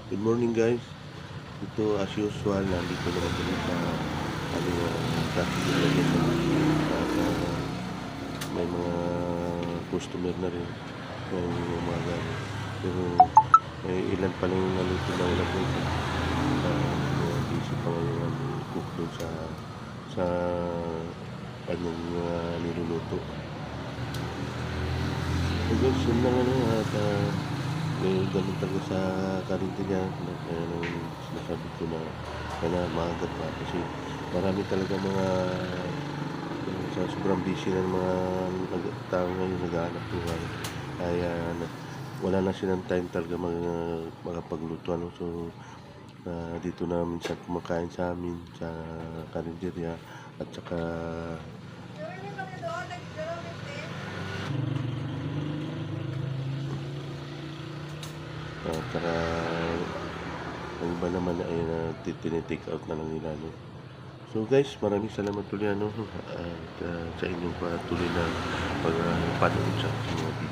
Good morning guys. Ito as usual, nandito naman kami sa aming traffic area sa Lucio. At may mga customer na rin ngayong umaga. Pero may ilan pa lang yung naluto na ulam doon. Busy pa ngayon ang cook doon sa kanyang niluluto. So guys, yun lang at may ganun talaga sa karinderya kaya nang sinasabi ko na kaya maaga pa kasi marami talaga mga sa sobrang busy ng mga tao ngayon naghahanap buhay kaya wala na silang time talaga makapagluto so dito na minsan kumakain sa amin sa karinderya at saka saka ang iba naman ay tinitake out na lang nila So guys, maraming salamat ulit at sa inyong patuloy na pagpanood sa mga video.